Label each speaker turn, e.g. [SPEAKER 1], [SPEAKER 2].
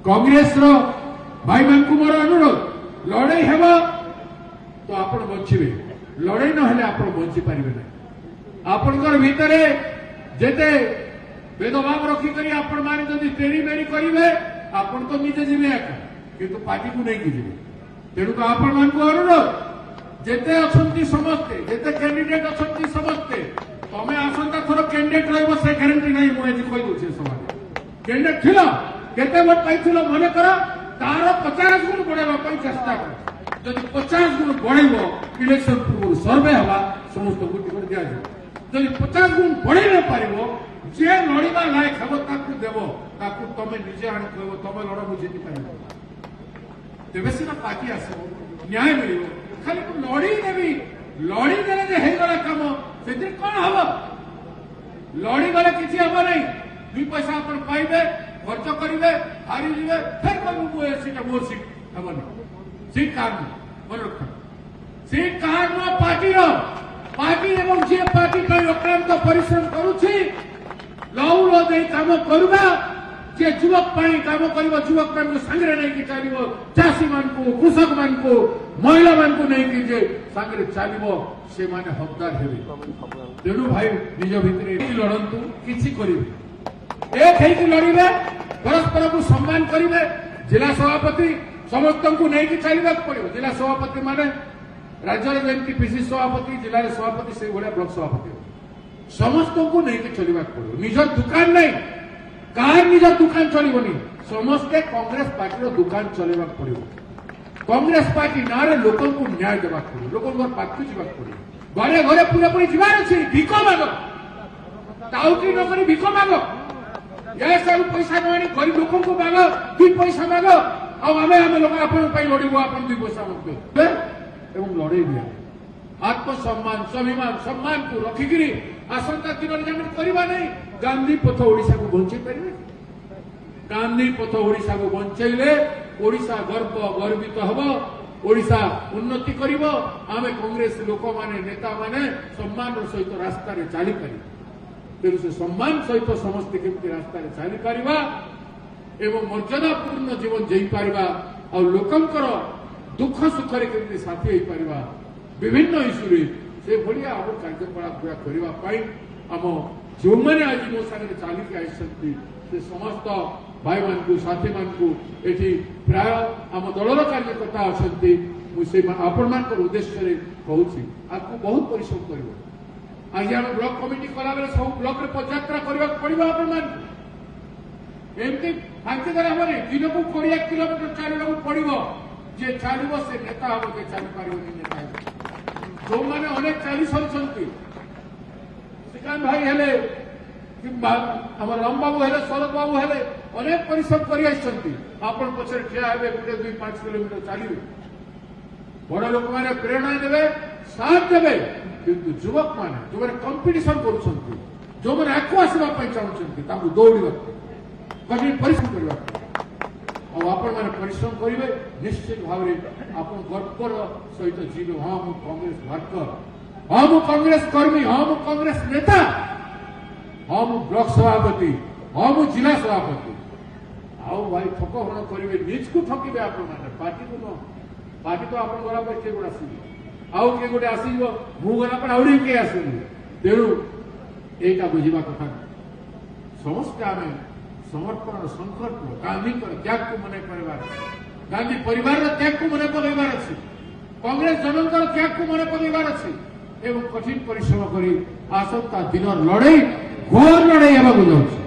[SPEAKER 1] कांग्रेस भाई मान को मोर अनुरोध लड़ाई हेब तो आपण बचे लड़ाई ना आप बंची पारे ना आपणकर भितर जेते भेदभाव रखिक आपण मैंने जदि टेरी मेरी करेंगे आपण तो निजे जीवे एका किंतु पार्टी को नहीं जीवे तेणु आपण मान को अनुरोध जेते अच्छी समस्ते जेते कैंडिडेट अच्छी समस्ते तमें आसंता थर कैंडिडेट रही से ग्यारंटी नहीं मुझे कही दूसरे समाज कैंडिडेट थिल केते वोट पाई मन कर तार 50 गुण बढ़ावा चेष्टा कर जब 50 गुण बढ़ेब इलेक्शन पूर्व सर्वे हवा समस्त को टिकट दिया जब 50 गुण बढ़े न पार जे लड़वा लायक हम देव तमें निजे आनी कह तुम लड़ मुझे जीति पार तेरे सीना पार्टी आस न्याय मिल खाली लड़ीदेवी लड़ीदेले कम से कौन हम लड़ीगले किसी हम नहीं 2 पैसा आप पाइबे खर्च करेंगे हारी जाए फिर कहूँ सीट मोर सीट हेनी सीट कार मन रख सीट कार पार्टी पार्टी एवं जी पार्टी अक्लांत परिश्रम करुच्ची लहू लो दे काम करवा जे युवक काम कर युवक मान सांगे नहीं चलो चाषी मान को कृषक मान को महिला मान को नहीं जे सांगे चलो से माने हकदार हेबे तेणु भाई निज भितर लड़तु किसी करेंगे एक है लड़े परस्पर को सम्मान करेंगे जिला सभापति समस्त को नहीं चलने पड़ो जिला सभापति माने राज्य जमी पीसी सभापति जिले सभापति से भाया ब्लॉक सभापति समस्त को नहीं चलने पड़ो निज दुकान नहीं कहार निज दुकान चलनी समस्ते कांग्रेस पार्टी दुकान चलवा पड़ो कांग्रेस पार्टी ना लोक न्याय देवा पड़ो लोक पाखु जावाक पड़ो घरे घरे पूरा पूरी जीवार अच्छे भिक माग टाउटी नक भिक माग या सब पैसा न आनी गरीब लोक माग 2 पैसा माग आम लोग आपण लड़ू आप 2 पैसा मागे एवं लड़े दिया आत्मसम्मान स्वाभिमान सम्मान को रखिकी आसंता दिन करवा नहीं गांधी पथ ओडिशा को बंचे पारे गांधी पथ ओडिशा को बंचेले ओडिशा गर्व गर्वित हम ओडिशा उन्नति करिब आमे कांग्रेस लोक माने नेता माने सम्मान सहित रास्ता रे चली पारि तेणु से सम्मान सहित समस्ते केमती रास्ता रे चली पारिबा एवं मर्यादापूर्ण जीवन जी पारिबा आ लोकंकर दुख सुख रे केमती साथी होई पारिबा विभिन्न इश्यू से भाया आम कार्यकलाप करने आम जो मैंने आज मो सागर चलिक आई से समस्त भाई मान को साथी मान को ये प्राय आम दलर कार्यकर्ता अच्छा मुझे आपण मान उद्देश्य कहूँ आपको बहुत परिश्रम कर आज आम ब्लॉक कमिटी कला बेले सब ब्लॉक रे पदयात्रा करने पड़ो आपण मान एमती फांकी द्वारा हम दिन को 20 किलोमीटर चलने पड़ो जे चलो से नेता हम जे चली पार नेता जो मैंने अनेक चली सरी श्रीकांत भाई हेले आम राम बाबू हेले शरद बाबू हेले अनेक परिश्रम कर पछे ठिया हे गोटे 2-5 किलोमीटर चलिए बड़ लोक मैंने प्रेरणा देवे साथ देवे किंतु युवक मैंने जो मैंने कंपिटिशन कर जो मैंने आगे आसवाई चाहते दौड़ा कठिन परिश्रम करने आपण मैंने परिश्रम करेंगे निश्चित भाव में आप गर्वर सहित जीवे हाँ मु कांग्रेस वर्कर हाँ मु कांग्रेस कर्मी हाँ मु कांग्रेस नेता हाँ मु ब्लॉक सभापति हाँ मु जिला सभापति आओ भाई ठक हरण करेंगे निज को ठकबे आप पार्टी को न पार्टी तो आप गला पर किए गोटे आस आउ किए गोटे आसज मु गला पर आउरी किए आस तेणु यहीटा बुझा कथा समस्त आम समर्पण संकल्प गांधी त्याग को मन कर गांधी परिवार त्याग को मन पकड़ार अच्छे कांग्रेस जनता त्याग को मन पकड़ार अच्छे एवं कठिन परिश्रम कर आसंता दिन लड़ाई घोर लड़ाई होगा जाऊँ।